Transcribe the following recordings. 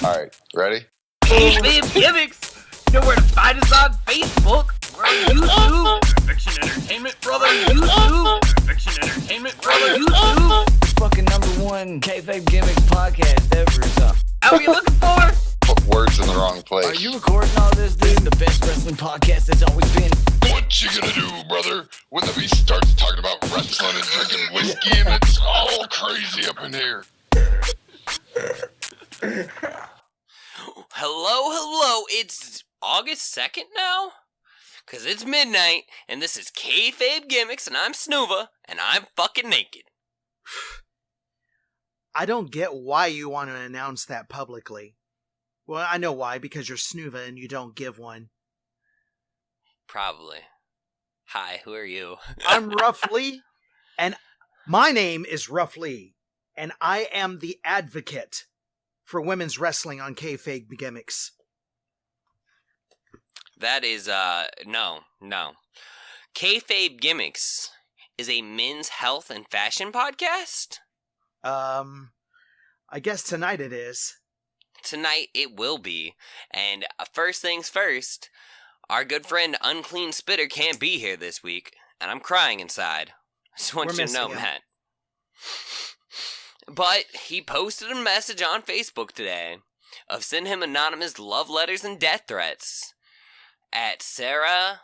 Alright, ready? Kayfabe Gimmicks! You know where to find us on Facebook. We're on YouTube. Fiction Entertainment, brother. YouTube. Fiction Entertainment, brother. YouTube. Fucking #1 Kayfabe Gimmicks podcast ever. So. How are you looking for? Put words in the wrong place. Are you recording all this, dude? The best wrestling podcast that's always been. What you gonna do, brother, when the beast starts talking about wrestling and drinking whiskey and it's all crazy up in here? Hello, it's August 2nd now? Cause it's midnight, and this is Kayfabe Gimmicks, and I'm sNooVa, and I'm fucking naked. I don't get why you want to announce that publicly. Well, I know why, because you're sNooVa and you don't give one. Probably. Hi, who are you? I'm Ruff Lee, and my name is Ruff Lee, and I am the advocate for women's wrestling on Kayfabe Gimmicks. That is, no. Kayfabe Gimmicks is a men's health and fashion podcast? I guess tonight it is. Tonight it will be. And first things first, our good friend Unclean Spitter can't be here this week, and I'm crying inside. Just want you to know, Matt. But he posted a message on Facebook today of send him anonymous love letters and death threats at sarah.com.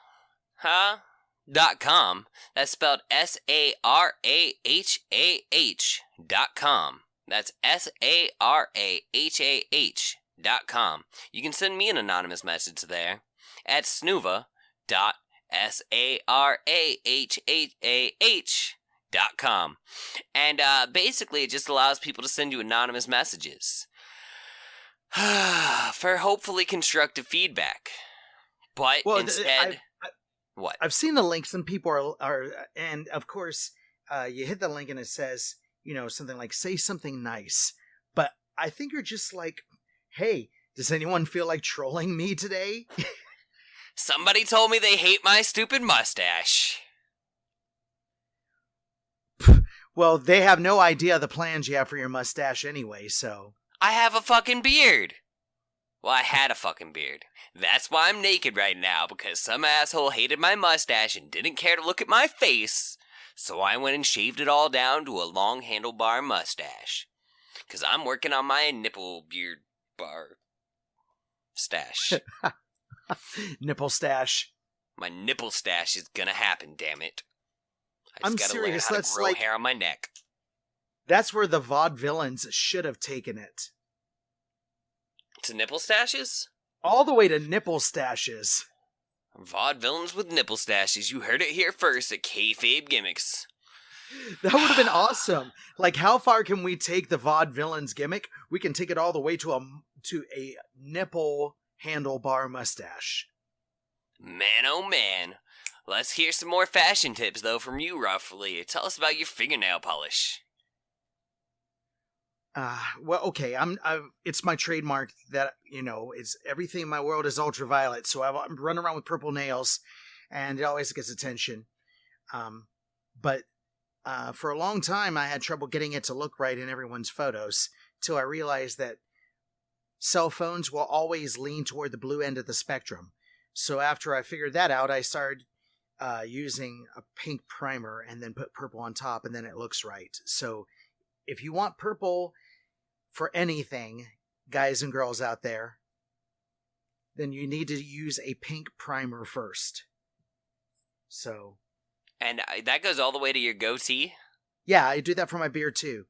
That's spelled SARAHAH.com. That's SARAHAH.com. You can send me an anonymous message there at sNooVa.sarahah.com. And basically it just allows people to send you anonymous messages for hopefully constructive feedback. But instead, what? I've seen the links and people are and of course you hit the link and it says, you know, something like say something nice. But I think you're just like, hey, does anyone feel like trolling me today? Somebody told me they hate my stupid mustache. Well, they have no idea the plans you have for your mustache anyway, so. I have a fucking beard. Well, I had a fucking beard. That's why I'm naked right now, because some asshole hated my mustache and didn't care to look at my face, so I went and shaved it all down to a long handlebar mustache. Because I'm working on my nipple beard bar stash. Nipple stash. My nipple stash is gonna happen, damn it. I'm gotta serious, learn how that's to grow like hair on my neck. That's where the vaudevillains should have taken it. To nipple stashes? All the way to nipple stashes. Vaudevillains with nipple stashes. You heard it here first at Kayfabe Gimmicks. That would have been awesome. Like, how far can we take the vaudevillains gimmick? We can take it all the way to a nipple handlebar mustache. Man, oh man. Let's hear some more fashion tips, though, from you, Ruff Lee. Tell us about your fingernail polish. Well, okay, it's my trademark that, you know, it's everything in my world is ultraviolet, so I run around with purple nails, and it always gets attention. But for a long time, I had trouble getting it to look right in everyone's photos, till I realized that cell phones will always lean toward the blue end of the spectrum. So after I figured that out, I started using a pink primer and then put purple on top, and then it looks right. So if you want purple for anything, guys and girls out there, then you need to use a pink primer first. So. And that goes all the way to your goatee? Yeah, I do that for my beard too.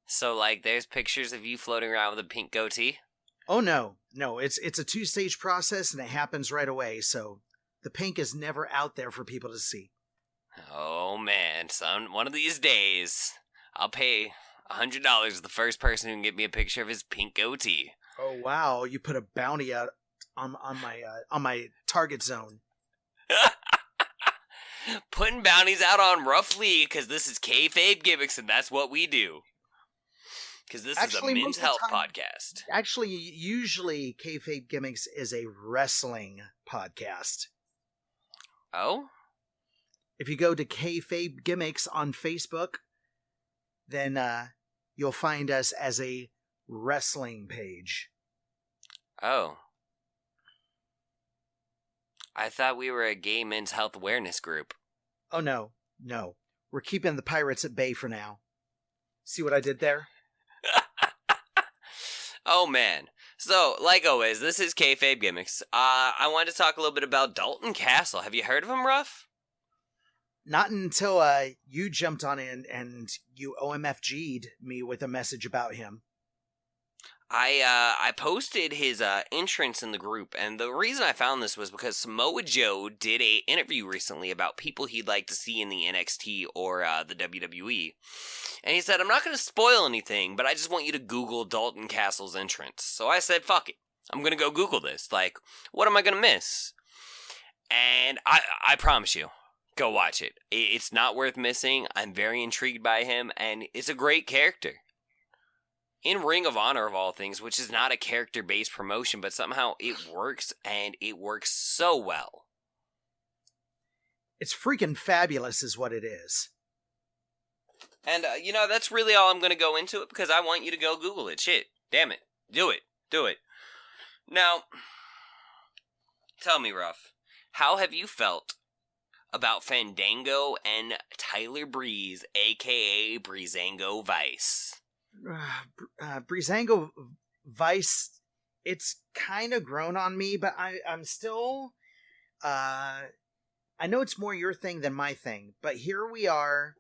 So, like, there's pictures of you floating around with a pink goatee? Oh, no. No, it's a 2-stage process, and it happens right away, so the pink is never out there for people to see. Oh, man. One of these days, I'll pay $100 to the first person who can get me a picture of his pink goatee. Oh, wow. You put a bounty out on my target zone. Putting bounties out on Ruff Lee, because this is Kayfabe Gimmicks, and that's what we do. Because this is a men's health podcast. Actually, usually Kayfabe Gimmicks is a wrestling podcast. Oh? If you go to Kayfabe Gimmicks on Facebook, then you'll find us as a wrestling page. Oh. I thought we were a gay men's health awareness group. Oh, no. We're keeping the pirates at bay for now. See what I did there? Oh, man. So, like always, this is Kayfabe Gimmicks. I wanted to talk a little bit about Dalton Castle. Have you heard of him, Ruff? Not until you jumped on in and you OMFG'd me with a message about him. I posted his entrance in the group, and the reason I found this was because Samoa Joe did a interview recently about people he'd like to see in the NXT or the WWE. And he said, I'm not going to spoil anything, but I just want you to Google Dalton Castle's entrance. So I said, fuck it. I'm going to go Google this. Like, what am I going to miss? And I promise you, go watch it. It's not worth missing. I'm very intrigued by him, and it's a great character. In Ring of Honor, of all things, which is not a character-based promotion, but somehow it works, and it works so well. It's freaking fabulous is what it is. And, that's really all I'm going to go into it, because I want you to go Google it. Shit. Damn it. Do it. Now, tell me, Ruff, how have you felt about Fandango and Tyler Breeze, a.k.a. Breezango Vice? Breezango Vice, it's kind of grown on me, but I'm still, I know it's more your thing than my thing, but here we are,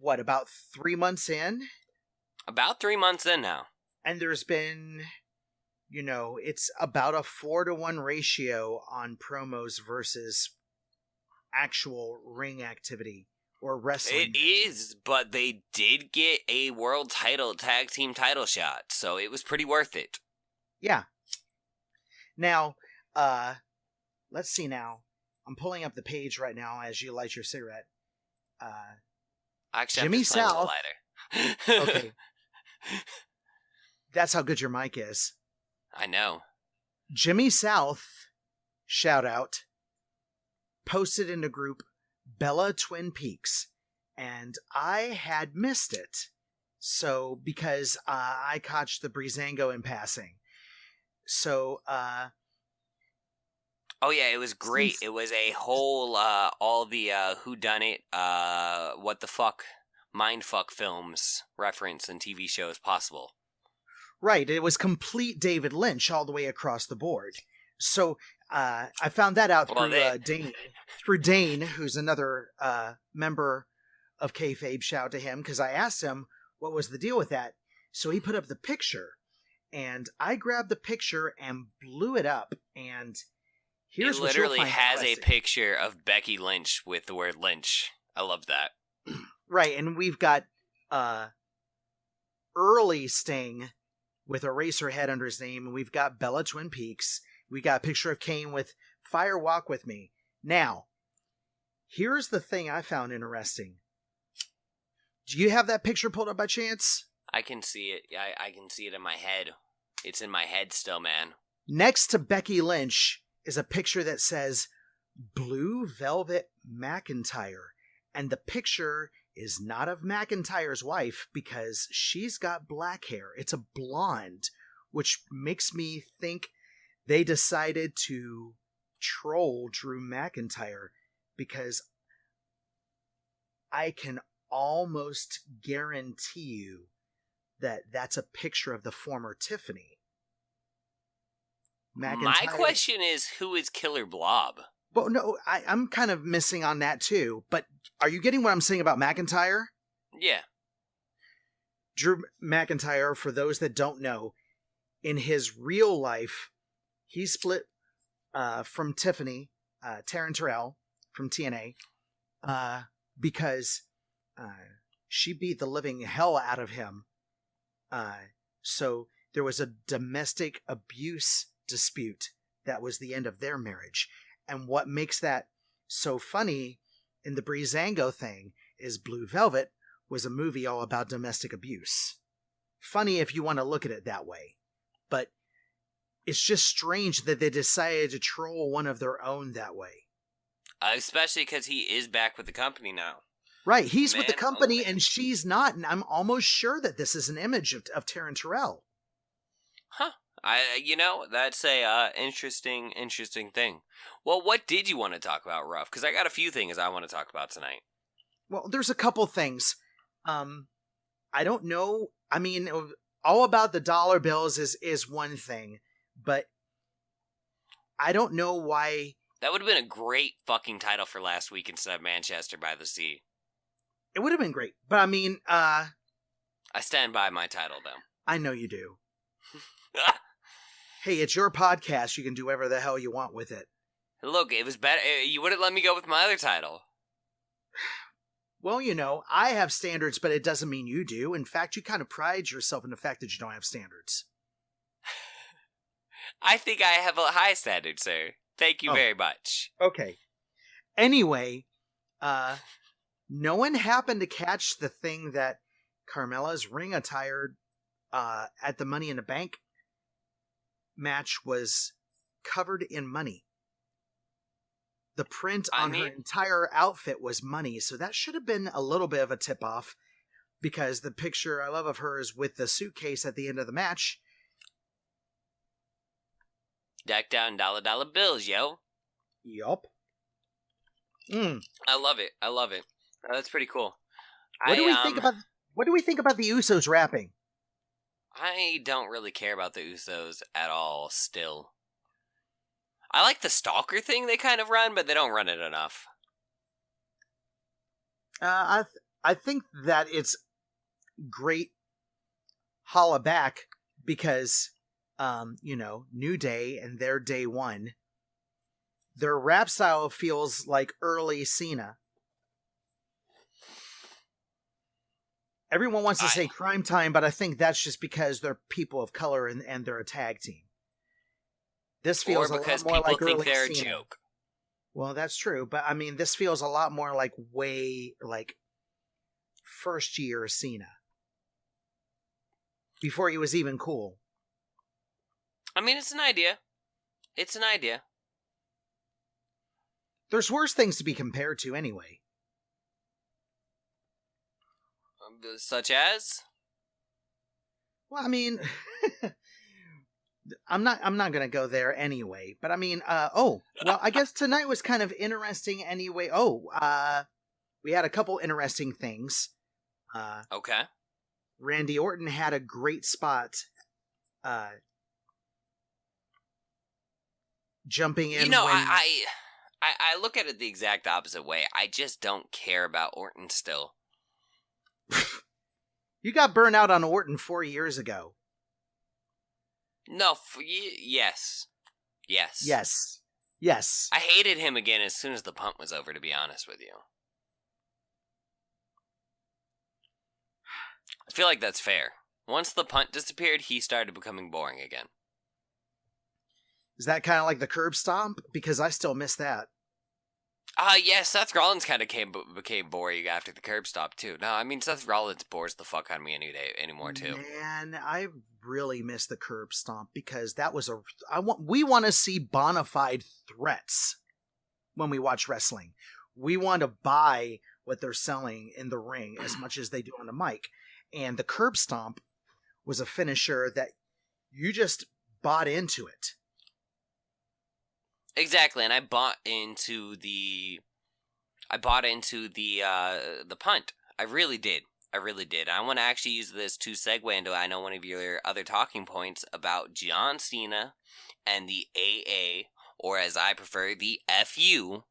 about 3 months in? About 3 months in now. And there's been, it's about a 4-to-1 ratio on promos versus actual ring activity. Or wrestling. It is, but they did get a world title, tag team title shot, so it was pretty worth it. Yeah. Now, let's see now. I'm pulling up the page right now as you light your cigarette. Actually, Jimmy I'm just playing with South. a lighter. Okay. That's how good your mic is. I know. Jimmy South, shout out, posted in the group Bella Twin Peaks, and I had missed it. So, because I caught the Breezango in passing. So, oh yeah, it was great. It was a whole, all the whodunit, what the fuck, mindfuck films reference and TV shows possible. Right, it was complete David Lynch all the way across the board. So, I found that out through Dane. Through Dane, who's another member of Kayfabe, shout out to him, because I asked him what was the deal with that. So he put up the picture, and I grabbed the picture and blew it up, and here's what you'll find. It literally has a picture of Becky Lynch with the word Lynch. I love that. Right, and we've got early Sting with a racer head under his name, and we've got Bella Twin Peaks. We got a picture of Kane with Fire Walk With Me. Now, here's the thing I found interesting. Do you have that picture pulled up by chance? I can see it. I can see it in my head. It's in my head still, man. Next to Becky Lynch is a picture that says Blue Velvet McIntyre. And the picture is not of McIntyre's wife because she's got black hair. It's a blonde, which makes me think they decided to troll Drew McIntyre because I can almost guarantee you that that's a picture of the former Tiffany. McIntyre. My question is, who is Killer Blob? Well, no, I'm kind of missing on that too, but are you getting what I'm saying about McIntyre? Yeah. Drew McIntyre, for those that don't know, in his real life, he split from Tiffany, Taryn Terrell from TNA, because she beat the living hell out of him. So there was a domestic abuse dispute that was the end of their marriage. And what makes that so funny in the Breezango thing is Blue Velvet was a movie all about domestic abuse. Funny if you want to look at it that way. But it's just strange that they decided to troll one of their own that way. Especially because he is back with the company now. Right, he's with the Man, company oh man. and she's not, and I'm almost sure that this is an image of Taryn Terrell. Huh. That's a interesting thing. Well, what did you want to talk about, Ruff? Because I got a few things I want to talk about tonight. Well, there's a couple things. I don't know. I mean, all about the dollar bills is one thing, but I don't know why. That would have been a great fucking title for last week instead of Manchester by the Sea. It would have been great, but I mean, I stand by my title, though. I know you do. Hey, it's your podcast. You can do whatever the hell you want with it. Look, it was better. You wouldn't let me go with my other title. Well, I have standards, but it doesn't mean you do. In fact, you kind of pride yourself in the fact that you don't have standards. I think I have a high standard, sir. Thank you very much. Okay. Anyway, no one happened to catch the thing that Carmella's ring attire at the Money in the Bank match was covered in money. The print on her entire outfit was money, so that should have been a little bit of a tip-off, because the picture I love of her is with the suitcase at the end of the match. Decked out in dollar bills, yo. Yup. I love it. That's pretty cool. What do we think about the Usos rapping? I don't really care about the Usos at all still. I like the stalker thing they kind of run, but they don't run it enough. I think that it's great holla back because, New Day and their day one, their rap style feels like early Cena. Everyone wants to say Crime Time, but I think that's just because they're people of color and they're a tag team. This feels a lot more like early Cena. Or because people think they're a joke. Well, that's true, but I mean, this feels a lot more like first year Cena. Before he was even cool. I mean, it's an idea. There's worse things to be compared to anyway. Such as? Well, I mean, I'm not going to go there anyway. But I mean, I guess tonight was kind of interesting anyway. We had a couple interesting things. Okay. Randy Orton had a great spot. Jumping in. I look at it the exact opposite way. I just don't care about Orton still. You got burned out on Orton 4 years ago. No, yes. Yes. I hated him again as soon as the punt was over, to be honest with you. I feel like that's fair. Once the punt disappeared, he started becoming boring again. Is that kind of like the curb stomp? Because I still miss that. Yeah, Seth Rollins kind of became boring after the curb stop, too. No, I mean, Seth Rollins bores the fuck out of me anymore, too. Man, I really miss the curb stomp because that was we want to see bona fide threats when we watch wrestling. We want to buy what they're selling in the ring as much as they do on the mic. And the curb stomp was a finisher that you just bought into it. Exactly, and I bought into the punt. I really did. I want to actually use this to segue into, I know, one of your other talking points about John Cena and the AA, or as I prefer, the FU,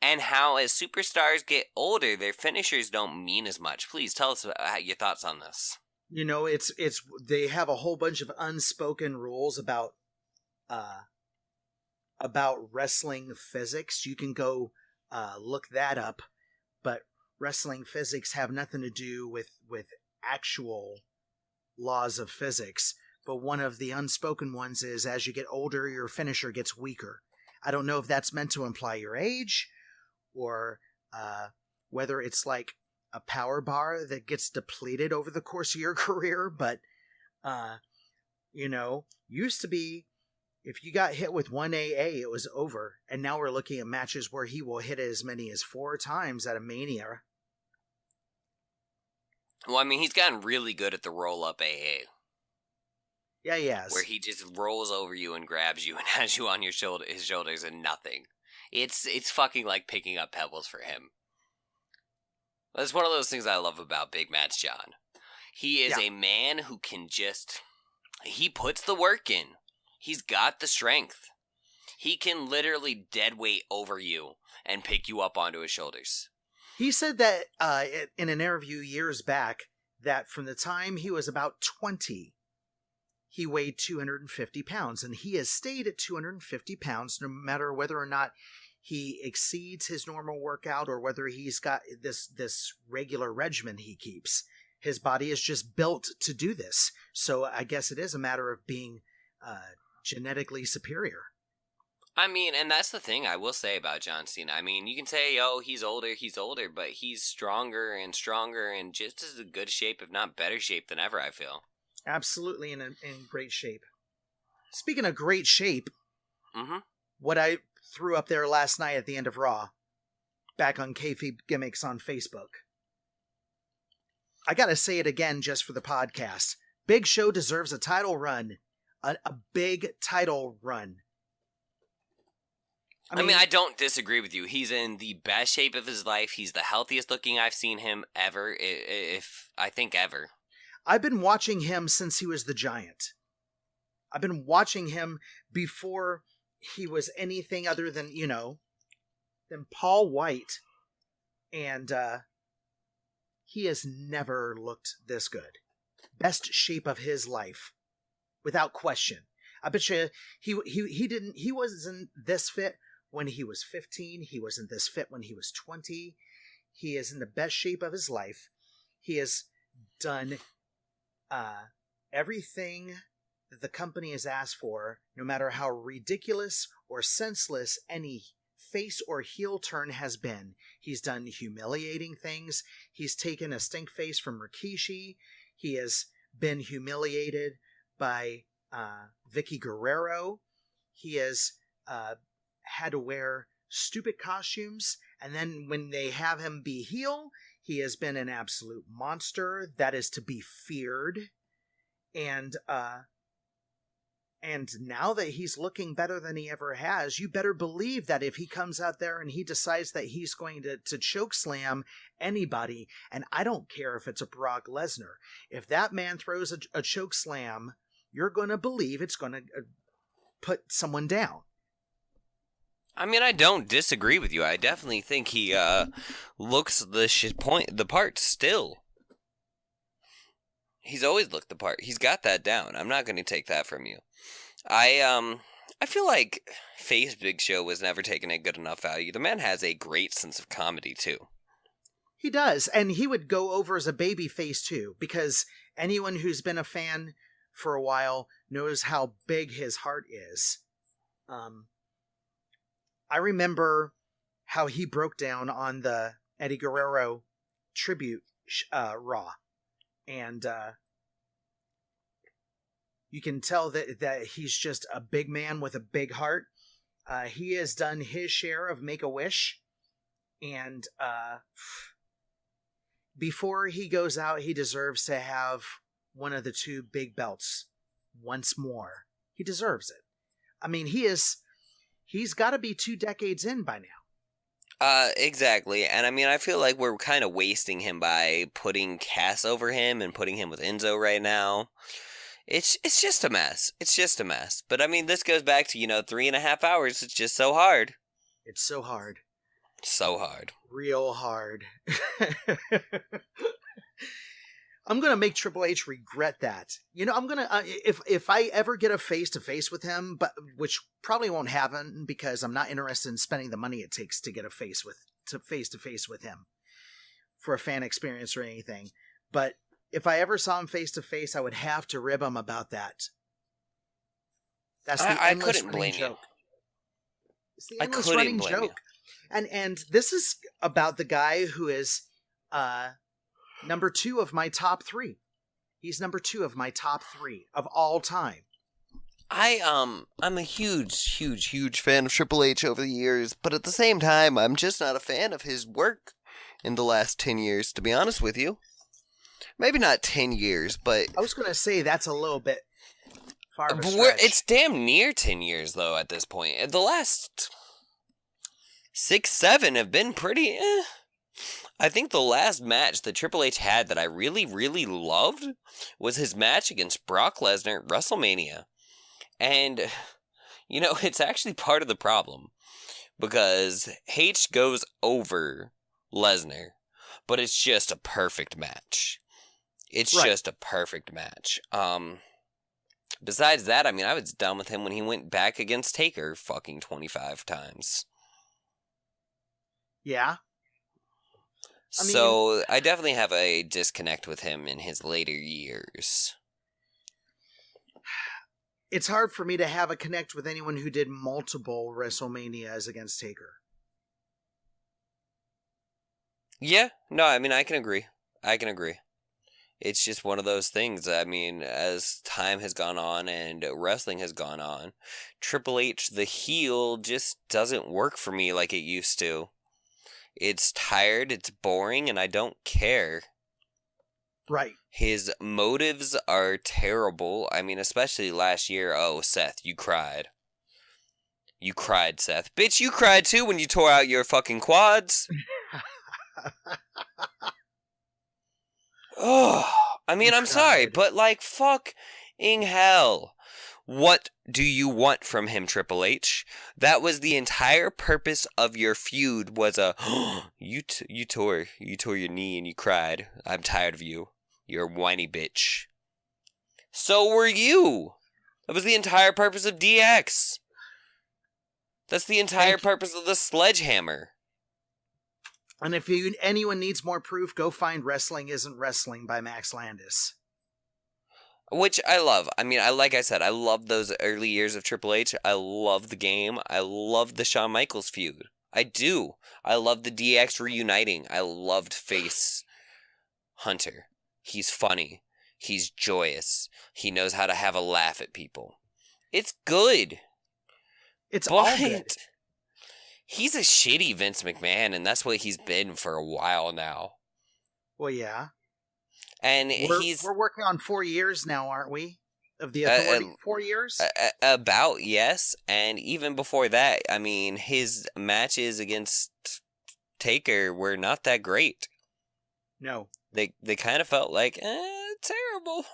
and how as superstars get older, their finishers don't mean as much. Please tell us your thoughts on this. It's they have a whole bunch of unspoken rules about wrestling physics. You can go look that up, but wrestling physics have nothing to do with actual laws of physics. But one of the unspoken ones is as you get older, your finisher gets weaker. I don't know if that's meant to imply your age or whether it's like a power bar that gets depleted over the course of your career. But, used to be, if you got hit with one AA, it was over. And now we're looking at matches where he will hit as many as 4 times at a Mania Well, I mean, he's gotten really good at the roll-up AA, Yeah, he has. where he just rolls over you and grabs you and has you on his shoulders and nothing. It's fucking like picking up pebbles for him. That's one of those things I love about Big Match John. He is a man who can he puts the work in. He's got the strength. He can literally dead weight over you and pick you up onto his shoulders. He said that in an interview years back that from the time he was about 20, he weighed 250 pounds. And he has stayed at 250 pounds no matter whether or not he exceeds his normal workout or whether he's got this regular regimen he keeps. His body is just built to do this. So I guess it is a matter of being genetically superior. I mean, and that's the thing I will say about John Cena. I mean, you can say, oh, he's older, but he's stronger and just as good shape, if not better shape than ever, I feel. Absolutely in great shape. Speaking of great shape, what I threw up there last night at the end of Raw, back on Kayfabe Gimmicks on Facebook. I gotta say it again just for the podcast. Big Show deserves a title run. A big title run. I mean, I don't disagree with you. He's in the best shape of his life. He's the healthiest looking I've seen him ever, I think ever. I've been watching him since he was the Giant. I've been watching him before he was anything other than, than Paul White. And he has never looked this good. Best shape of his life, without question. I bet you he wasn't this fit when he was 15. He wasn't this fit when he was 20. He is in the best shape of his life. He has done everything that the company has asked for, no matter how ridiculous or senseless any face or heel turn has been. He's done humiliating things. He's taken a stink face from Rikishi. He has been humiliated by Vicky Guerrero. He has had to wear stupid costumes, and then when they have him be heel, he has been an absolute monster that is to be feared. And now that he's looking better than he ever has, you better believe that if he comes out there and he decides that he's going to choke slam anybody, and I don't care if it's a Brock Lesnar, if that man throws a choke slam, you're going to believe it's going to put someone down. I mean, I don't disagree with you. I definitely think he looks the part still. He's always looked the part. He's got that down. I'm not going to take that from you. I feel like Face Big Show was never taken at good enough value. The man has a great sense of comedy, too. He does, and he would go over as a baby face, too, because anyone who's been a fan for a while knows how big his heart is. I remember how he broke down on the Eddie Guerrero tribute Raw, and you can tell that he's just a big man with a big heart. He has done his share of Make-A-Wish, and before he goes out, he deserves to have one of the two big belts once more. He deserves it. I mean, he's got to be 2 decades in by now. Exactly. And I mean, I feel like we're kind of wasting him by putting Cass over him and putting him with Enzo right now. It's just a mess. It's just a mess. But I mean, this goes back to, 3.5 hours. It's just so hard. It's so hard. So hard. Real hard. I'm going to make Triple H regret that. I'm going to, if I ever get a face-to-face with him, but which probably won't happen because I'm not interested in spending the money it takes to get a face-to-face with him for a fan experience or anything. But if I ever saw him face-to-face, I would have to rib him about that. That's the endless running joke. It's the endless running joke. And this is about the guy who is number 2 of my top 3. He's number 2 of my top 3 of all time. I'm a huge fan of Triple H over the years, but at the same time, I'm just not a fan of his work in the last 10 years, to be honest with you. Maybe not 10 years, but I was gonna say that's a little bit far of a stretch. it's damn near 10 years, though, at this point. The last 6, 7 have been pretty, I think the last match that Triple H had that I really, really loved was his match against Brock Lesnar at WrestleMania. And, it's actually part of the problem. Because H goes over Lesnar, but it's just a perfect match. It's just a perfect match. Besides that, I mean, I was done with him when he went back against Taker fucking 25 times. Yeah. So, I definitely have a disconnect with him in his later years. It's hard for me to have a connect with anyone who did multiple WrestleManias against Taker. Yeah, no, I mean, I can agree. It's just one of those things. I mean, as time has gone on and wrestling has gone on, Triple H, the heel, just doesn't work for me like it used to. It's tired, it's boring, and I don't care. Right. His motives are terrible. I mean, especially last year. Oh, Seth, you cried. You cried, Seth. Bitch, you cried too when you tore out your fucking quads. Oh, I mean, I'm sorry, but like, fucking hell. What do you want from him, Triple H? That was the entire purpose of your feud was you tore your knee and you cried. I'm tired of you. You're a whiny bitch. So were you. That was the entire purpose of DX. That's the entire purpose of the sledgehammer. And if anyone needs more proof, go find Wrestling Isn't Wrestling by Max Landis. Which I love. I mean, like I said, I love those early years of Triple H. I love the game. I love the Shawn Michaels feud. I do. I love the DX reuniting. I loved Face Hunter. He's funny. He's joyous. He knows how to have a laugh at people. It's good. It's all good. He's a shitty Vince McMahon, and that's what he's been for a while now. Well, yeah. And we're working on 4 years now, aren't we? Of the Authority? 4 years? About, yes. And even before that, I mean, his matches against Taker were not that great. No. They kind of felt like, terrible.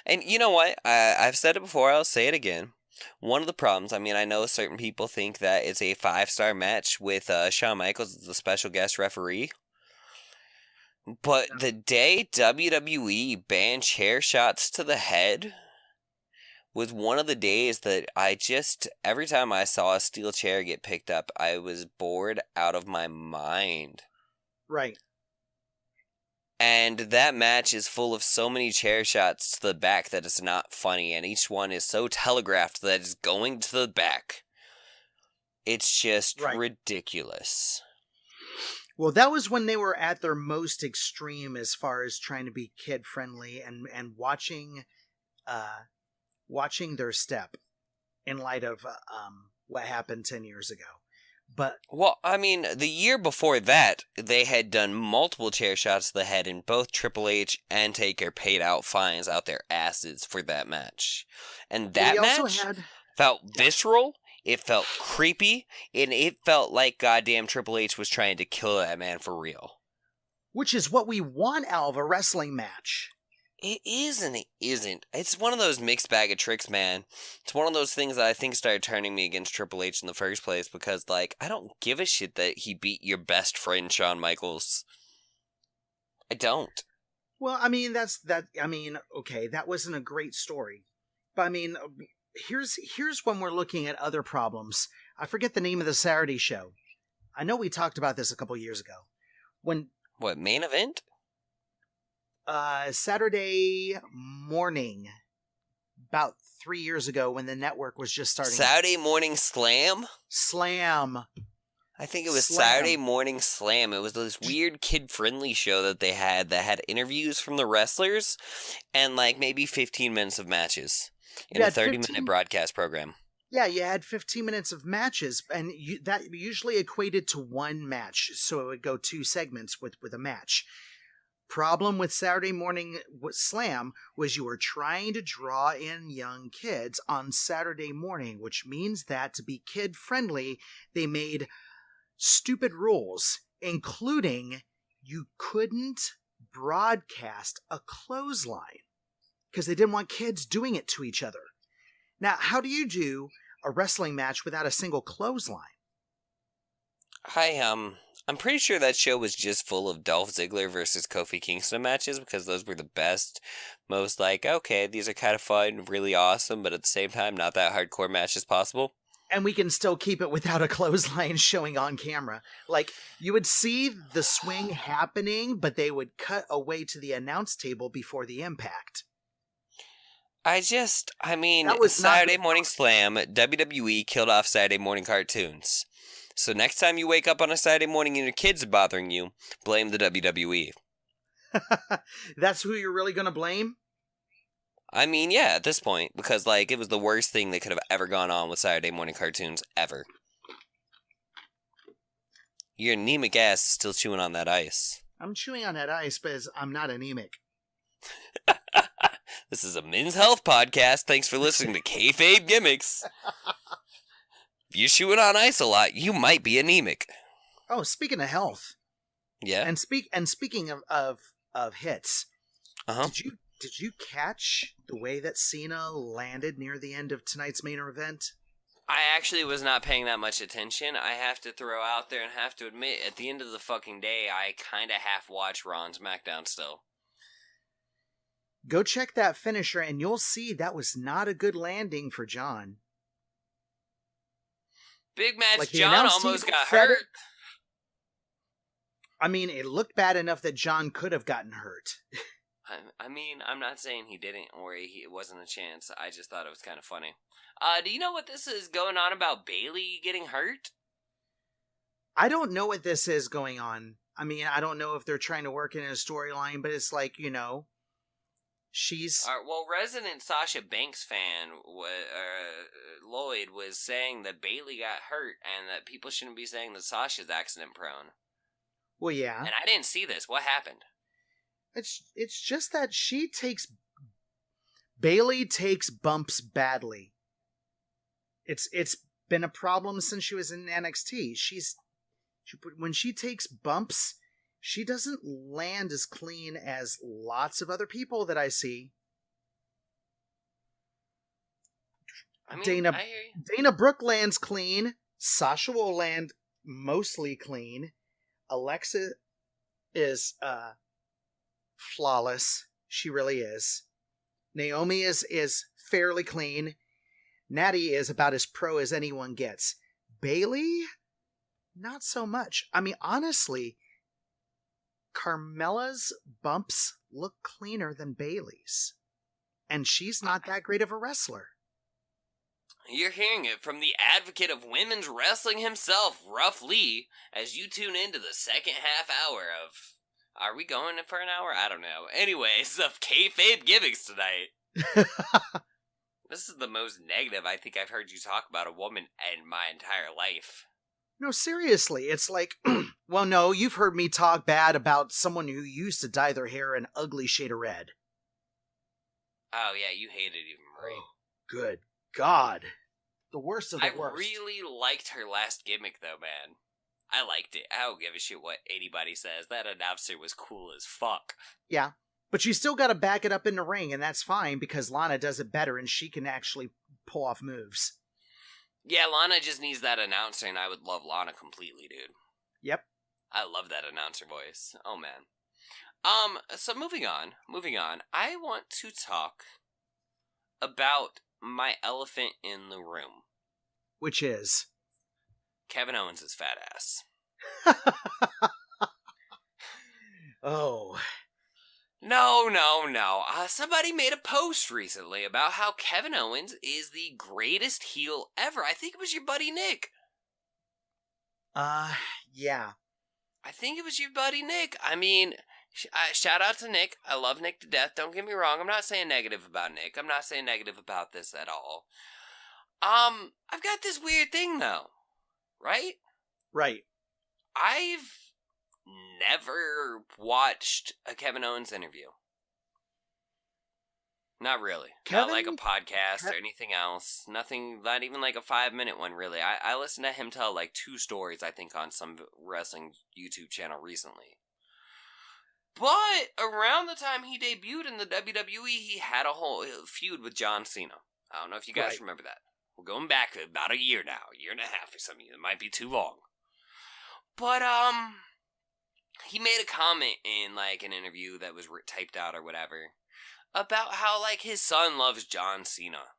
And you know what? I've said it before, I'll say it again. One of the problems, I mean, I know certain people think that it's a 5-star match with Shawn Michaels as the special guest referee. But the day WWE banned chair shots to the head was one of the days that every time I saw a steel chair get picked up, I was bored out of my mind. Right. And that match is full of so many chair shots to the back that it's not funny, and each one is so telegraphed that it's going to the back. It's just ridiculous. Well, that was when they were at their most extreme as far as trying to be kid-friendly and watching their step in light of what happened 10 years ago. But well, I mean, the year before that, they had done multiple chair shots to the head, and both Triple H and Taker paid out fines out their asses for that match. And that match felt visceral, it felt creepy, and it felt like goddamn Triple H was trying to kill that man for real. Which is what we want out of a wrestling match. It is and it isn't. It's one of those mixed bag of tricks, man. It's one of those things that I think started turning me against Triple H in the first place because, like, I don't give a shit that he beat your best friend, Shawn Michaels. I don't. Well, I mean, okay, that wasn't a great story. But, I mean, here's when we're looking at other problems. I forget the name of the Saturday show. I know we talked about this a couple years ago. What, Main Event? Saturday morning, about 3 years ago when the network was just starting. Saturday Morning Slam? Slam. I think it was Saturday Morning Slam. It was this weird kid-friendly show that they had that had interviews from the wrestlers and like maybe 15 minutes of matches in a 30-minute broadcast program. Yeah, you had 15 minutes of matches, and that usually equated to one match, so it would go 2 segments with a match. Problem with Saturday Morning Slam was you were trying to draw in young kids on Saturday morning, which means that to be kid friendly, they made stupid rules, including you couldn't broadcast a clothesline because they didn't want kids doing it to each other. Now, how do you do a wrestling match without a single clothesline? I'm pretty sure that show was just full of Dolph Ziggler versus Kofi Kingston matches because those were the best, most like, okay, these are kind of fun, really awesome, but at the same time, not that hardcore matches possible. And we can still keep it without a clothesline showing on camera. Like, you would see the swing happening, but they would cut away to the announce table before the impact. That was Saturday Morning Slam, WWE killed off Saturday morning cartoons. So next time you wake up on a Saturday morning and your kids are bothering you, blame the WWE. That's who you're really going to blame? I mean, yeah, at this point, because, like, it was the worst thing that could have ever gone on with Saturday morning cartoons, ever. Your anemic ass is still chewing on that ice. I'm chewing on that ice, but I'm not anemic. This is a men's health podcast. Thanks for listening to Kayfabe Gimmicks. If you're chewing on ice a lot, you might be anemic. Oh, speaking of health. Yeah. And speaking of hits. Uh-huh. Did you catch the way that Cena landed near the end of tonight's main event? I actually was not paying that much attention. I have to throw out there and have to admit, at the end of the fucking day, I kind of half watch Raw and SmackDown still. Go check that finisher and you'll see that was not a good landing for John. Big Match Like, John almost got hurt. I mean, it looked bad enough that John could have gotten hurt. I mean, I'm not saying he didn't or it wasn't a chance. I just thought it was kind of funny. Do you know what this is going on about Bayley getting hurt? I don't know what this is going on. I mean, I don't know if they're trying to work in a storyline, but it's like, she's... Well, resident Sasha Banks fan, Lloyd, was saying that Bayley got hurt and that people shouldn't be saying that Sasha's accident prone. Well, yeah. And I didn't see this. What happened? It's just that Bayley takes bumps badly. It's been a problem since she was in NXT. When she takes bumps, she doesn't land as clean as lots of other people that I see. I mean, I hear you. Dana Brooke lands clean. Sasha will land mostly clean. Alexa is flawless. She really is. Naomi is fairly clean. Natty is about as pro as anyone gets. Bayley, not so much. I mean, honestly, Carmella's bumps look cleaner than Bayley's. And she's not that great of a wrestler. You're hearing it from the advocate of women's wrestling himself, Ruff Lee, as you tune into the second half hour of... Are we going for an hour? I don't know. Anyways, of Kayfabe Gimmicks tonight. This is the most negative I think I've heard you talk about a woman in my entire life. No, seriously, it's like, well, no, you've heard me talk bad about someone who used to dye their hair an ugly shade of red. Oh, yeah, you hated Eva Marie. Oh, good God. The worst of the worst. I really liked her last gimmick, though, man. I liked it. I don't give a shit what anybody says. That announcer was cool as fuck. Yeah, but you still got to back it up in the ring, and that's fine because Lana does it better and she can actually pull off moves. Yeah, Lana just needs that announcer, and I would love Lana completely, dude. Yep. I love that announcer voice. Oh, man. So moving on. I want to talk about my elephant in the room. Which is? Kevin Owens' fat ass. Oh. No. Somebody made a post recently about how Kevin Owens is the greatest heel ever. I think it was your buddy Nick. Yeah. I think it was your buddy Nick. I mean, shout out to Nick. I love Nick to death. Don't get me wrong. I'm not saying negative about Nick. I'm not saying negative about this at all. I've got this weird thing, though. Right? Right. I've never watched a Kevin Owens interview. Not really. Not like a podcast or anything else. Nothing, not even like a 5-minute one, really. I listened to him tell like 2 stories, I think, on some wrestling YouTube channel recently. But around the time he debuted in the WWE, he had a whole feud with John Cena. I don't know if you guys remember that. We're going back about a year now. A year and a half for some of you. It might be too long. But, he made a comment in like an interview that was typed out or whatever about how, like, his son loves John Cena.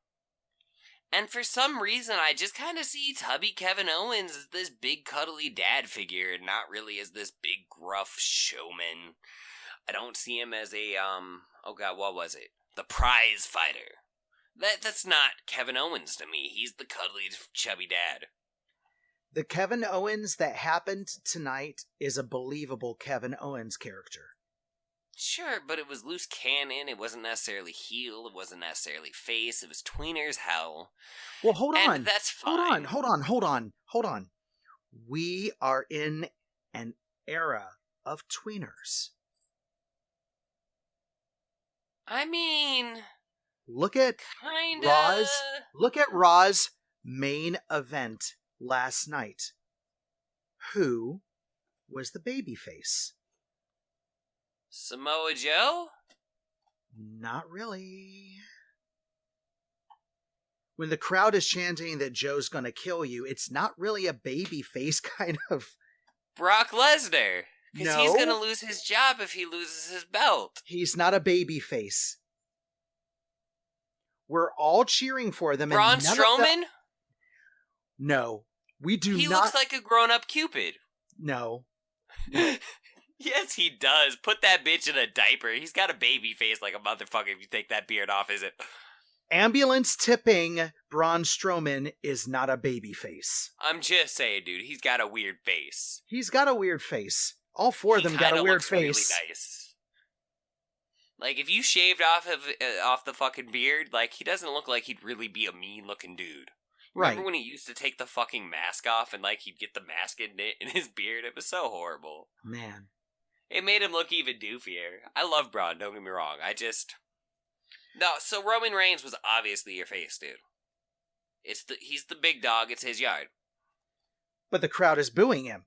And for some reason, I just kind of see Tubby Kevin Owens as this big cuddly dad figure, and not really as this big gruff showman. I don't see him as a, oh god, what was it? The prize fighter. That's not Kevin Owens to me. He's the cuddly, chubby dad. The Kevin Owens that happened tonight is a believable Kevin Owens character. Sure, but it was loose cannon. It wasn't necessarily heel. It wasn't necessarily face. It was tweener as hell. Well, hold on. And that's fine. Hold on. We are in an era of tweeners. I mean, look at kinda. Raw's main event last night. Who was the babyface? Samoa Joe? Not really. When the crowd is chanting that Joe's gonna kill you, it's not really a babyface kind of... Brock Lesnar. Because No. he's gonna lose his job if he loses his belt. He's not a babyface. We're all cheering for them. Braun and none Strowman? Of No. We do He not... looks like a grown-up Cupid. No. Yes, he does. Put that bitch in a diaper. He's got a baby face like a motherfucker if you take that beard off, is it? Ambulance tipping Braun Strowman is not a babyface. I'm just saying, dude. He's got a weird face. He's got a weird face. All 4 of them got a weird looks face. Really nice. Like, if you shaved off the fucking beard, like, he doesn't look like he'd really be a mean-looking dude. Right. Remember when he used to take the fucking mask off and, like, he'd get the mask in his beard? It was so horrible. Man. It made him look even doofier. I love Braun, don't get me wrong. No, so Roman Reigns was obviously your face, dude. He's the big dog, it's his yard. But the crowd is booing him.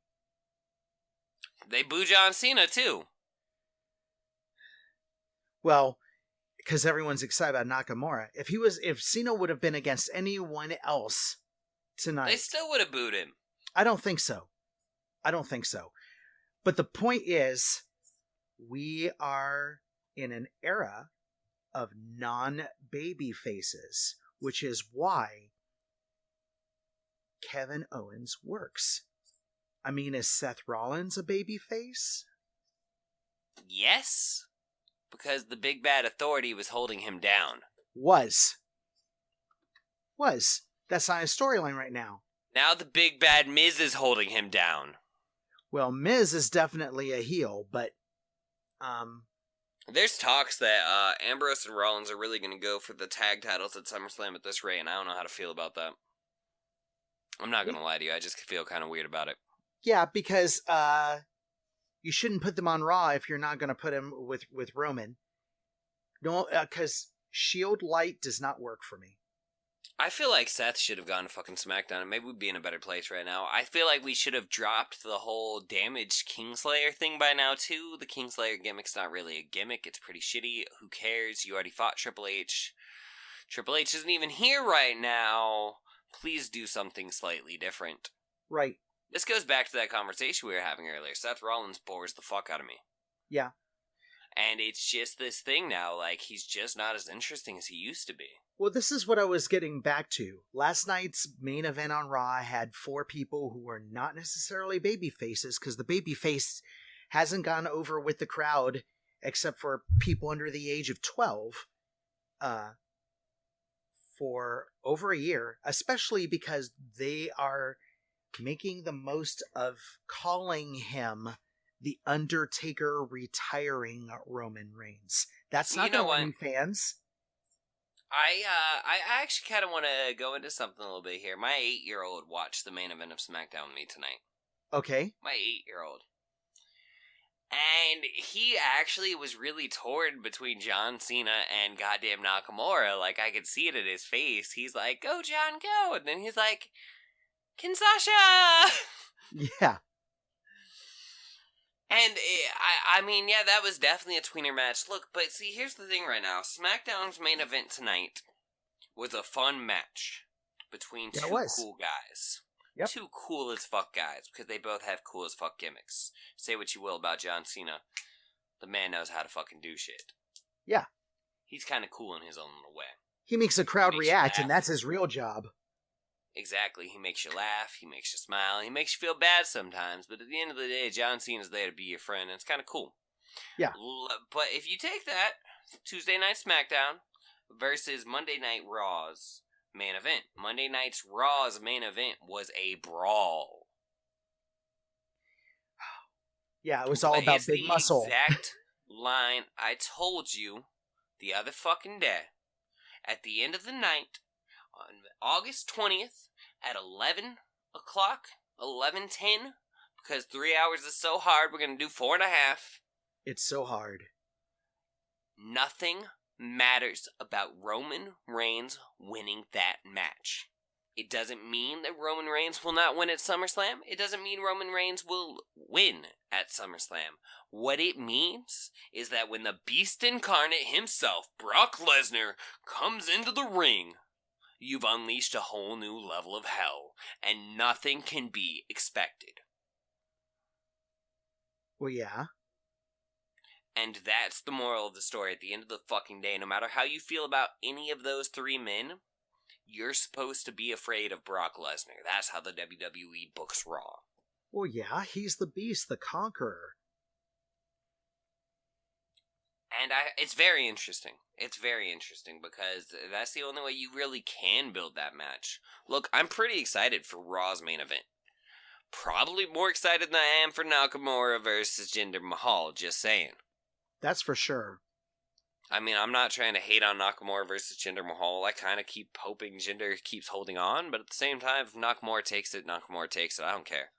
They boo John Cena, too. Well, because everyone's excited about Nakamura. If Cena would have been against anyone else tonight... They still would have booed him. I don't think so. But the point is, we are in an era of non-baby faces, which is why Kevin Owens works. I mean, is Seth Rollins a baby face? Yes, because the big bad authority was holding him down. Was. That's not his storyline right now. Now the big bad Miz is holding him down. Well, Miz is definitely a heel, but there's talks that Ambrose and Rollins are really going to go for the tag titles at SummerSlam at this rate, and I don't know how to feel about that. I'm not going to lie to you, I just feel kind of weird about it. Yeah, because you shouldn't put them on Raw if you're not going to put him with Roman. No, because Shield Light does not work for me. I feel like Seth should have gone to fucking SmackDown, and maybe we'd be in a better place right now. I feel like we should have dropped the whole damaged Kingslayer thing by now, too. The Kingslayer gimmick's not really a gimmick. It's pretty shitty. Who cares? You already fought Triple H. Triple H isn't even here right now. Please do something slightly different. Right. This goes back to that conversation we were having earlier. Seth Rollins bores the fuck out of me. Yeah. And it's just this thing now, like, he's just not as interesting as he used to be. Well, this is what I was getting back to. Last night's main event on Raw had 4 people who were not necessarily baby faces, because the baby face hasn't gone over with the crowd, except for people under the age of 12, for over a year, especially because they are making the most of calling him the Undertaker retiring Roman Reigns. That's not going to win fans. I actually kind of want to go into something a little bit here. My 8-year-old watched the main event of SmackDown with me tonight. Okay. My 8-year-old. And he actually was really torn between John Cena and goddamn Nakamura. Like, I could see it in his face. He's like, go, John, go. And then he's like, Kinsasha! Yeah. And, I mean, yeah, that was definitely a tweener match. Look, but see, here's the thing right now. SmackDown's main event tonight was a fun match between two cool guys. Yep. Two cool as fuck guys, because they both have cool as fuck gimmicks. Say what you will about John Cena. The man knows how to fucking do shit. Yeah. He's kind of cool in his own little way. He makes the crowd react, and that's his real job. Exactly. He makes you laugh, he makes you smile, he makes you feel bad sometimes, but at the end of the day, John Cena's there to be your friend, and it's kind of cool. Yeah. But if you take that, Tuesday Night SmackDown versus Monday Night Raw's main event. Monday night's Raw's main event was a brawl. Yeah, it was all about big muscle. Exact line I told you the other fucking day. At the end of the night, on August 20th, at 11 o'clock, 11:10, because 3 hours is so hard, we're going to do 4.5. It's so hard. Nothing matters about Roman Reigns winning that match. It doesn't mean that Roman Reigns will not win at SummerSlam. It doesn't mean Roman Reigns will win at SummerSlam. What it means is that when the Beast Incarnate himself, Brock Lesnar, comes into the ring, you've unleashed a whole new level of hell, and nothing can be expected. Well, yeah. And that's the moral of the story at the end of the fucking day. No matter how you feel about any of those three men, you're supposed to be afraid of Brock Lesnar. That's how the WWE books Raw. Well, yeah, he's the Beast, the Conqueror. And it's very interesting. It's very interesting because that's the only way you really can build that match. Look, I'm pretty excited for Raw's main event. Probably more excited than I am for Nakamura versus Jinder Mahal, just saying. That's for sure. I mean, I'm not trying to hate on Nakamura versus Jinder Mahal. I kind of keep hoping Jinder keeps holding on, but at the same time, if Nakamura takes it, Nakamura takes it. I don't care.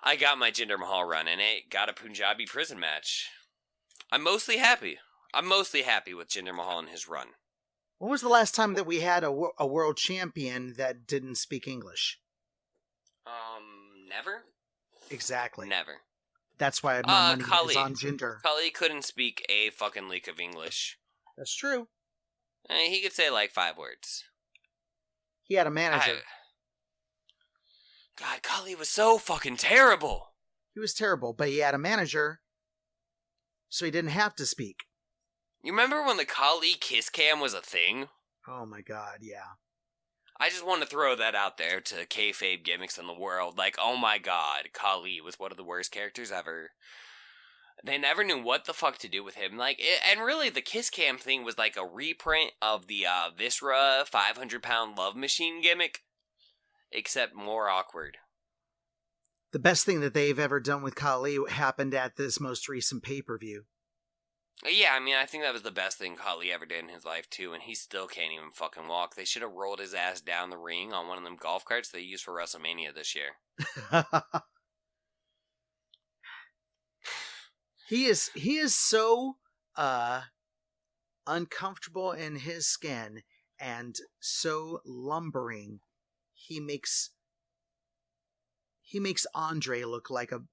I got my Jinder Mahal run in it. Got a Punjabi prison match. I'm mostly happy. I'm mostly happy with Jinder Mahal and his run. When was the last time that we had a world champion that didn't speak English? Never? Exactly. Never. That's why my money Kali. is on Jinder. Kali couldn't speak a fucking lick of English. That's true. He could say like 5 words. He had a manager. God, Kali was so fucking terrible. He was terrible, but he had a manager, so he didn't have to speak. You remember when the Kali kiss cam was a thing? Oh my god, yeah. I just want to throw that out there to Kayfabe Gimmicks in the world. Like, oh my god, Kali was one of the worst characters ever. They never knew what the fuck to do with him. And really, the kiss cam thing was like a reprint of the Viscera 500-pound love machine gimmick, except more awkward. The best thing that they've ever done with Kali happened at this most recent pay-per-view. Yeah, I mean, I think that was the best thing Kali ever did in his life, too, and he still can't even fucking walk. They should have rolled his ass down the ring on one of them golf carts they used for WrestleMania this year. He is so uncomfortable in his skin and so lumbering. He makes Andre look like a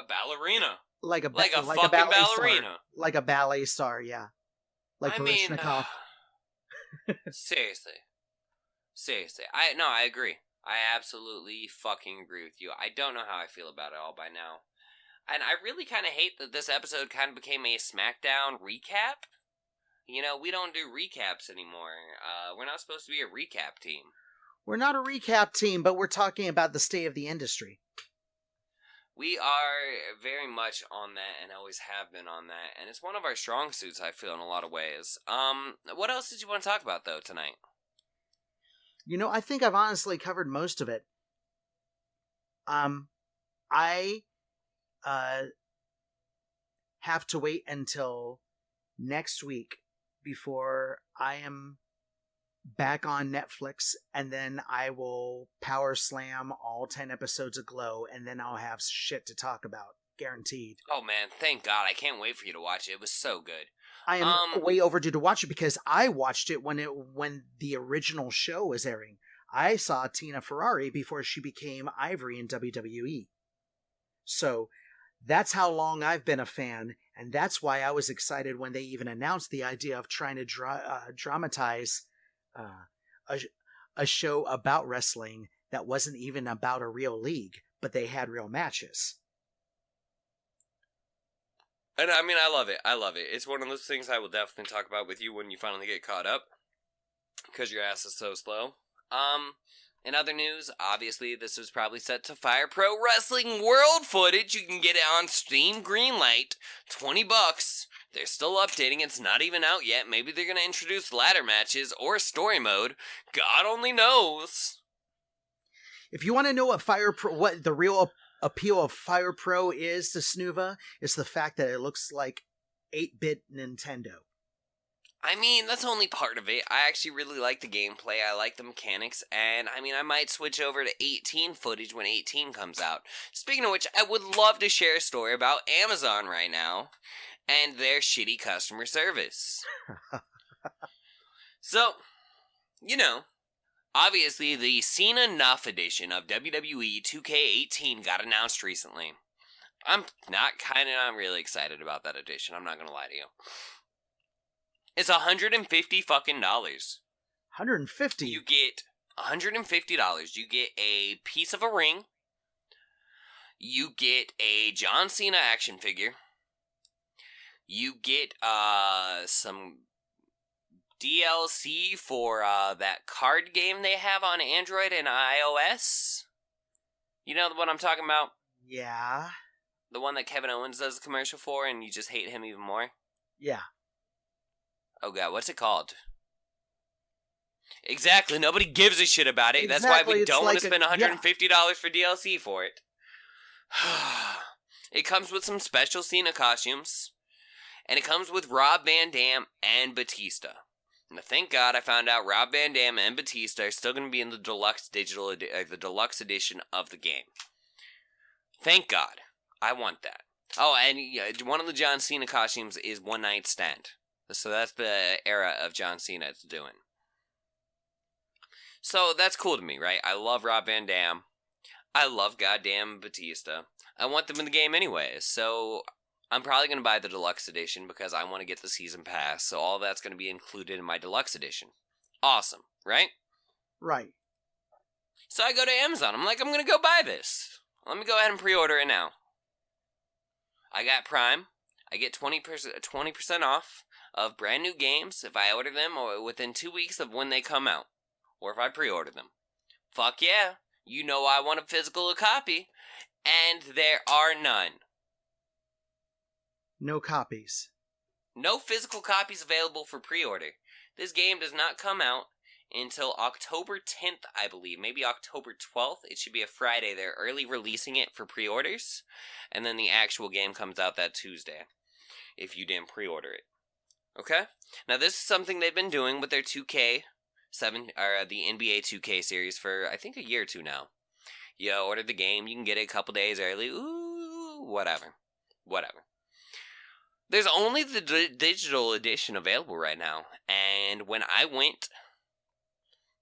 ballerina. Like a fucking ballerina. star. Like a ballet star, yeah. Like Baryshnikov. Seriously. I agree. I absolutely fucking agree with you. I don't know how I feel about it all by now. And I really kind of hate that this episode kind of became a SmackDown recap. You know, we don't do recaps anymore. We're not supposed to be a recap team. We're not a recap team, but we're talking about the state of the industry. We are very much on that and always have been on that. And it's one of our strong suits, I feel, in a lot of ways. What else did you want to talk about, though, tonight? You know, I think I've honestly covered most of it. I have to wait until next week before I am back on Netflix, and then I will power slam all 10 episodes of Glow, and then I'll have shit to talk about. Guaranteed. Oh man, thank God. I can't wait for you to watch it. It was so good. I am way overdue to watch it because I watched it when the original show was airing. I saw Tina Ferrari before she became Ivory in WWE. So that's how long I've been a fan, and that's why I was excited when they even announced the idea of trying to dramatize a show about wrestling that wasn't even about a real league, but they had real matches. And I mean, I love it. I love it. It's one of those things I will definitely talk about with you when you finally get caught up, because your ass is so slow. In other news, obviously this was probably set to Fire Pro Wrestling World footage. You can get it on Steam Greenlight, $20. They're still updating. It's not even out yet. Maybe they're gonna introduce ladder matches or story mode. God only knows. If you want to know what the real appeal of Fire Pro is to sNooVa, it's the fact that it looks like 8-bit Nintendo. I mean, that's only part of it. I actually really like the gameplay. I like the mechanics. And, I mean, I might switch over to 18 footage when 18 comes out. Speaking of which, I would love to share a story about Amazon right now and their shitty customer service. So, you know, obviously the Cena Nuff edition of WWE 2K18 got announced recently. I'm not really excited about that edition. I'm not going to lie to you. It's $150 fucking dollars. $150. You get $150. You get a piece of a ring. You get a John Cena action figure. You get some DLC for that card game they have on Android and iOS. You know the one I'm talking about? Yeah. The one that Kevin Owens does a commercial for and you just hate him even more? Yeah. Oh god, what's it called? Exactly, nobody gives a shit about it. That's why Exactly, we it's don't want like to spend $150 for DLC for it. It comes with some special Cena costumes. And it comes with Rob Van Dam and Batista. And thank God I found out Rob Van Dam and Batista are still going to be in the deluxe the deluxe edition of the game. Thank God. I want that. Oh, and one of the John Cena costumes is One Night Stand. So that's the era of John Cena it's doing. So that's cool to me, right? I love Rob Van Dam. I love goddamn Batista. I want them in the game anyways, so I'm probably going to buy the deluxe edition because I want to get the season pass, so all that's going to be included in my deluxe edition. Awesome, right? Right. So I go to Amazon. I'm like, I'm going to go buy this. Let me go ahead and pre-order it now. I got Prime. I get 20% off of brand new games if I order them or within 2 weeks of when they come out. Or if I pre-order them. Fuck yeah. You know I want a physical copy. And there are none. No copies. No physical copies available for pre-order. This game does not come out until October 10th, I believe. Maybe October 12th. It should be a Friday. They're early releasing it for pre-orders. And then the actual game comes out that Tuesday. If you didn't pre-order it. Okay? Now this is something they've been doing with their 2K7, or the NBA 2K series for, I think, a year or two now. You order the game, you can get it a couple days early. Ooh, whatever. There's only the digital edition available right now. And when I went,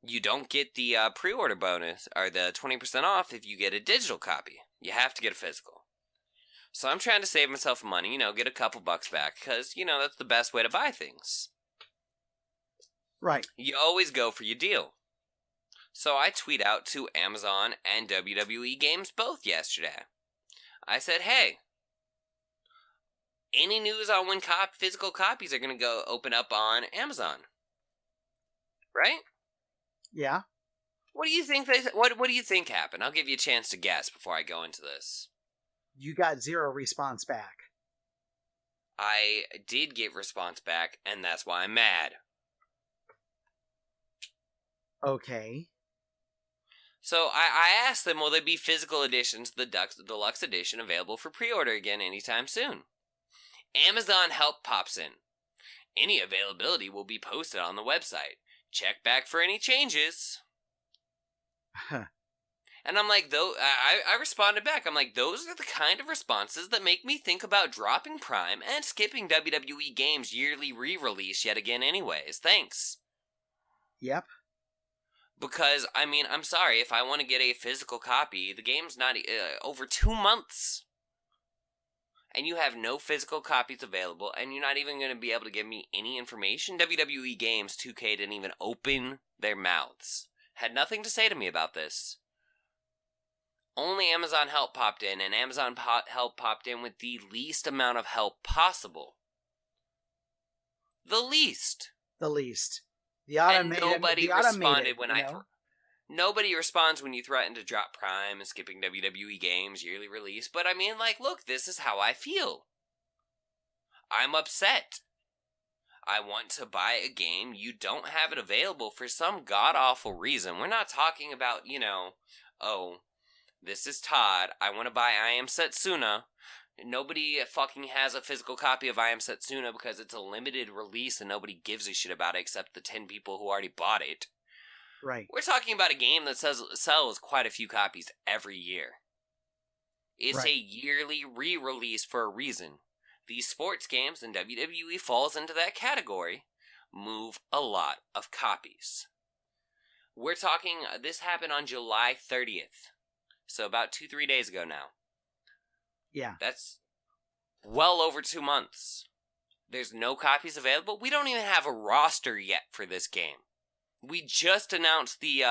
you don't get the pre-order bonus, or the 20% off if you get a digital copy. You have to get a physical. So I'm trying to save myself money, get a couple bucks back, because, that's the best way to buy things. Right. You always go for your deal. So I tweet out to Amazon and WWE Games both yesterday. I said, hey, any news on when physical copies are going to go open up on Amazon? Right? Yeah. What do you think what do you think happened? I'll give you a chance to guess before I go into this. You got zero response back. I did get response back, and that's why I'm mad. Okay. So I asked them, will there be physical editions, the deluxe edition, available for pre-order again anytime soon? Amazon Help pops in. Any availability will be posted on the website. check back for any changes. And I'm like, I responded back. I'm like, those are the kind of responses that make me think about dropping Prime and skipping WWE Games' yearly re-release yet again anyways. Thanks. Yep. Because, I mean, I'm sorry, if I want to get a physical copy, the game's not over 2 months. And you have no physical copies available, and you're not even going to be able to give me any information. WWE Games 2K didn't even open their mouths. Had nothing to say to me about this. Only Amazon Help popped in, and Amazon Help popped in with the least amount of help possible. The least. The least. And nobody responded when nobody responds when you threaten to drop Prime and skipping WWE Games yearly release. But I mean, like, look, this is how I feel. I'm upset. I want to buy a game. You don't have it available for some god-awful reason. We're not talking about, oh, this is Todd. I want to buy I Am Setsuna. Nobody fucking has a physical copy of I Am Setsuna because it's a limited release and nobody gives a shit about it except the 10 people who already bought it. Right. We're talking about a game that sells quite a few copies every year. It's a yearly re-release for a reason. These sports games, and WWE falls into that category, move a lot of copies. We're talking, this happened on July 30th. So about 2-3 days ago now. Yeah. That's well over 2 months. There's no copies available. We don't even have a roster yet for this game. We just announced the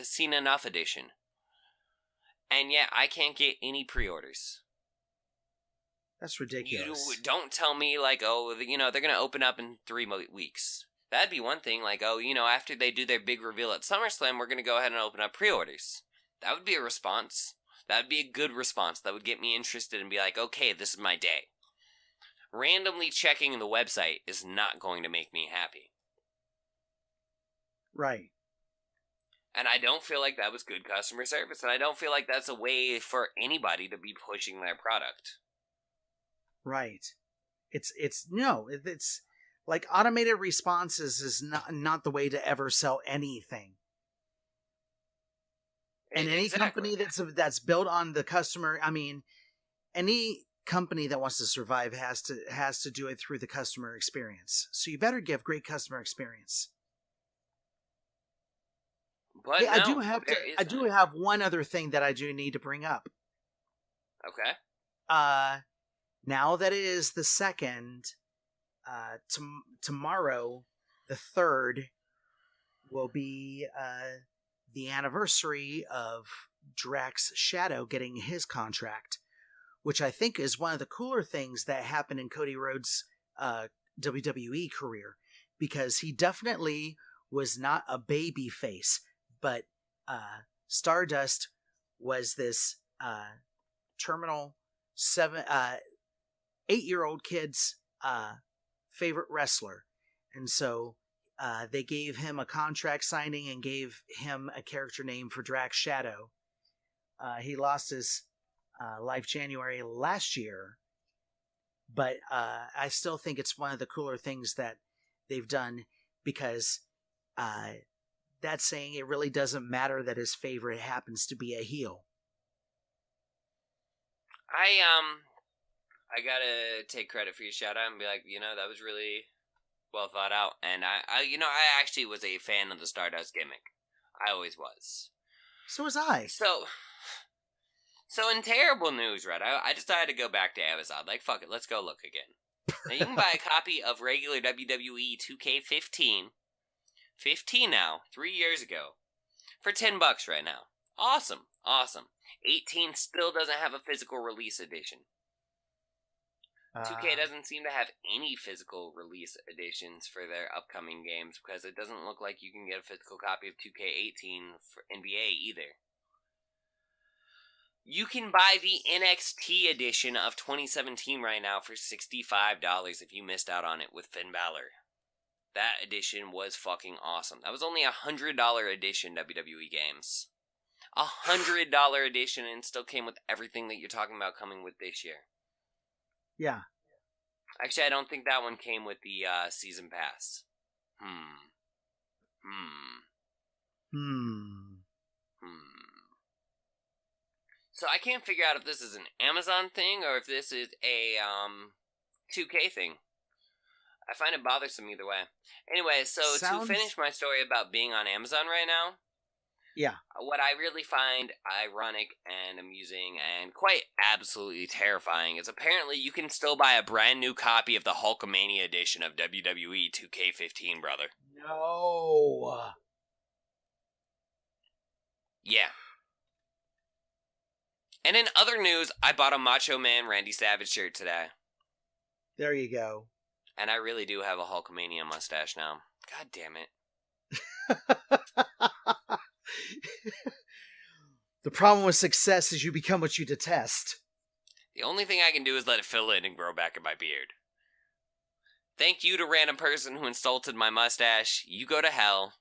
Cena Enough edition. And yet I can't get any pre-orders. That's ridiculous. You don't tell me, like, oh, they're going to open up in 3 weeks. That'd be one thing, like, oh, after they do their big reveal at SummerSlam, we're going to go ahead and open up pre-orders. That would be a response. That would be a good response. That would get me interested and be like, okay, this is my day. Randomly checking the website is not going to make me happy. Right. And I don't feel like that was good customer service, and I don't feel like that's a way for anybody to be pushing their product. Right. It's like automated responses is not the way to ever sell anything. And any company that's built on the customer, I mean, any company that wants to survive has to do it through the customer experience. So you better give great customer experience. But hey, no, I do have one other thing that I do need to bring up. Okay. Now that it is the 2nd, tomorrow, the 3rd, will be the anniversary of Drax Shadow getting his contract, which I think is one of the cooler things that happened in Cody Rhodes' WWE career, because he definitely was not a baby face, but Stardust was this terminal 8-year-old kid's favorite wrestler, and so they gave him a contract signing and gave him a character name for Drax Shadow. He lost his life January last year, but I still think it's one of the cooler things that they've done, because that's saying it really doesn't matter that his favorite happens to be a heel. I gotta take credit for your shout out and be like, that was really well thought out. And I actually was a fan of the Stardust gimmick. I always was. So was I. So in terrible news, right? I decided to go back to Amazon. Like, fuck it, let's go look again. Now you can buy a copy of regular WWE 2K15. 15 now, 3 years ago, for $10 right now. Awesome. 18 still doesn't have a physical release edition. 2K doesn't seem to have any physical release editions for their upcoming games, because it doesn't look like you can get a physical copy of 2K18 for NBA either. You can buy the NXT edition of 2017 right now for $65 if you missed out on it with Finn Balor. That edition was fucking awesome. That was only $100 edition, WWE Games. $100 edition, and still came with everything that you're talking about coming with this year. Yeah. Actually, I don't think that one came with the season pass. So I can't figure out if this is an Amazon thing or if this is a 2K thing. I find it bothersome either way. Anyway, so to finish my story about being on Amazon right now, yeah, what I really find ironic and amusing and quite absolutely terrifying is apparently you can still buy a brand new copy of the Hulkamania edition of WWE 2K15, brother. No. Yeah. And in other news, I bought a Macho Man Randy Savage shirt today. There you go. And I really do have a Hulkamania mustache now. God damn it. The problem with success is you become what you detest. The only thing I can do is let it fill in and grow back in my beard. Thank you to random person who insulted my mustache. You go to hell.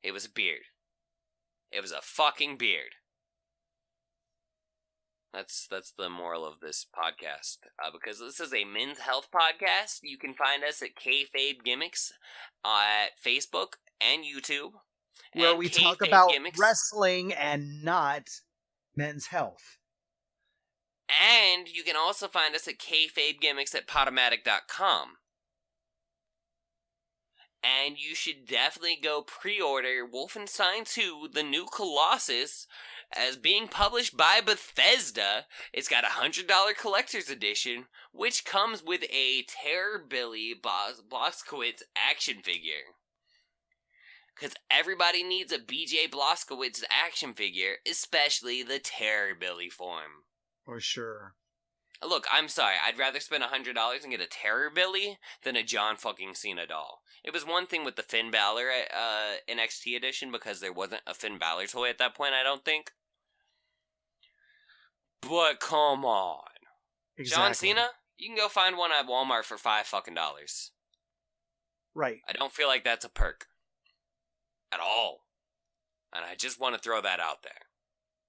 It was a beard. It was a fucking beard. That's the moral of this podcast. Because this is a men's health podcast, you can find us at Kayfabe Gimmicks at Facebook and YouTube. Where and we Kayfabe talk about Gimmicks. wrestling and not men's health. And you can also find us at Kayfabe Gimmicks at Podomatic.com. And you should definitely go pre-order Wolfenstein 2, The New Colossus, as being published by Bethesda. It's got a $100 collector's edition, which comes with a Terror Billy Blazkowicz action figure. Because everybody needs a BJ Blazkowicz action figure, especially the Terror Billy form. For sure. Look, I'm sorry, I'd rather spend $100 and get a Terror Billy than a John fucking Cena doll. It was one thing with the Finn Balor NXT edition because there wasn't a Finn Balor toy at that point, I don't think. But come on. Exactly. John Cena, you can go find one at Walmart for $5 fucking. Right. I don't feel like that's a perk. At all. And I just want to throw that out there.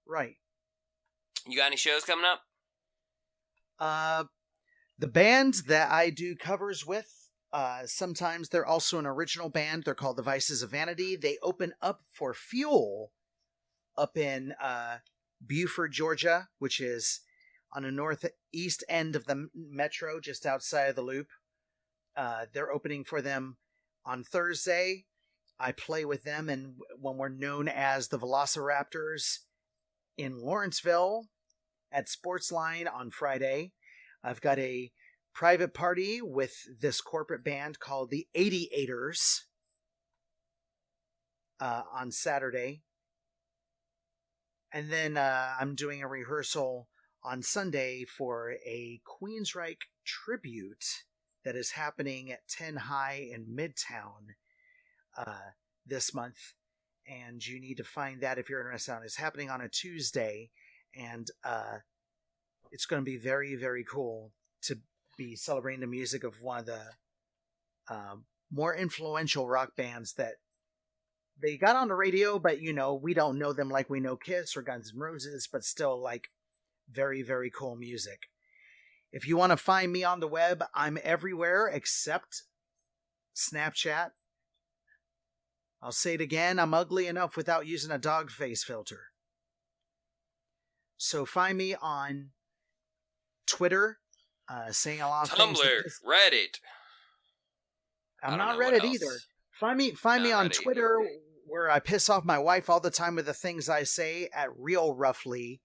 Right. You got any shows coming up? The band that I do covers with, sometimes they're also an original band. They're called the Vices of Vanity. They open up for Fuel up in Buford, Georgia, which is on the northeast end of the metro, just outside of the loop. They're opening for them on Thursday. I play with them, and when we're known as the Velociraptors in Lawrenceville at Sportsline on Friday. I've got a private party with this corporate band called the 88ers on Saturday. And then I'm doing a rehearsal on Sunday for a Queensryche tribute that is happening at 10 High in Midtown this month. And you need to find that if you're interested. It's happening on a Tuesday. And it's going to be very, very cool to be celebrating the music of one of the more influential rock bands that they got on the radio, but, you know, we don't know them like we know Kiss or Guns N' Roses, but still, like, very, very cool music. If you want to find me on the web, I'm everywhere except Snapchat. I'll say it again, I'm ugly enough without using a dog face filter. So find me on Twitter, saying a lot of things. Tumblr, Reddit. I'm not Reddit either. Find me on Twitter, where I piss off my wife all the time with the things I say, at Real Ruff Lee.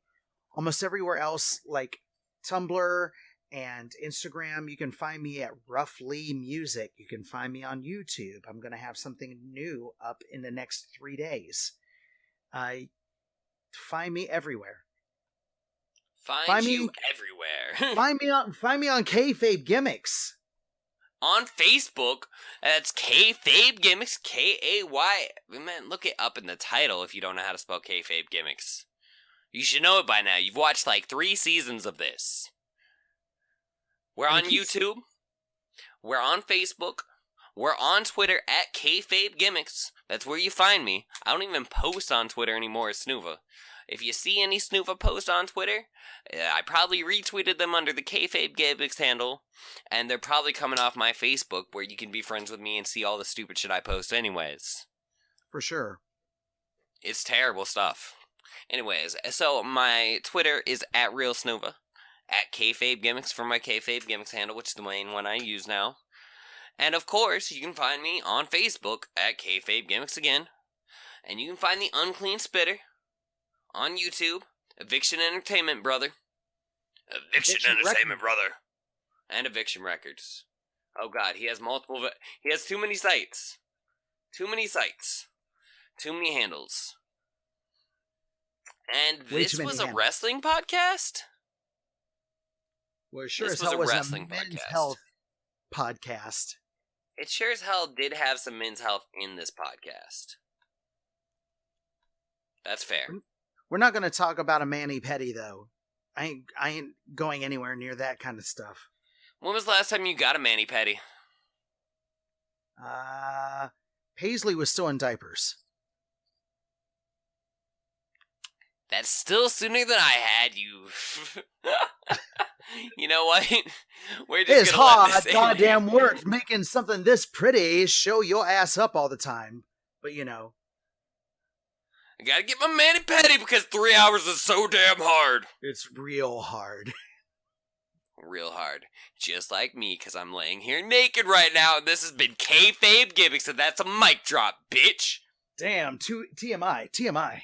Almost everywhere else, like Tumblr and Instagram, you can find me at Ruff Lee Music. You can find me on YouTube. I'm going to have something new up in the next 3 days. Find me everywhere. Find you everywhere. Find me on Kayfabe Gimmicks. On Facebook, that's Kayfabe Gimmicks, K-A-Y. Man, look it up in the title if you don't know how to spell Kayfabe Gimmicks. You should know it by now. You've watched like 3 seasons of this. We're on YouTube. We're on Facebook. We're on Twitter at Kayfabe Gimmicks. That's where you find me. I don't even post on Twitter anymore as sNooVa. If you see any sNooVa posts on Twitter, I probably retweeted them under the Kayfabe Gimmicks handle, and they're probably coming off my Facebook, where you can be friends with me and see all the stupid shit I post anyways. For sure. It's terrible stuff. Anyways, so my Twitter is at @RealSnooVa, at Kayfabe Gimmicks for my Kayfabe Gimmicks handle, which is the main one I use now. And of course, you can find me on Facebook at Kayfabe Gimmicks again. And you can find the Unclean Spitter on YouTube, Eviction Entertainment Brother. Eviction Entertainment Brother. And Eviction Records. Oh god, he has he has too many sites. Too many sites. Too many handles. And this was a wrestling podcast? Well, it sure This as hell was a was wrestling a men's podcast. health podcast. It sure as hell did have some men's health in this podcast. That's fair. We're not going to talk about a mani-pedi, though. I ain't going anywhere near that kind of stuff. When was the last time you got a mani-pedi? Paisley was still in diapers. That's still sooner than I had you. You know what? We're just It's gonna let hard this goddamn work making something this pretty show your ass up all the time. But you know. I gotta get my mani-pedi because 3 hours is so damn hard. It's real hard. Real hard. Just like me, because I'm laying here naked right now, and this has been Kayfabe Gimmicks, and that's a mic drop, bitch. Damn, TMI.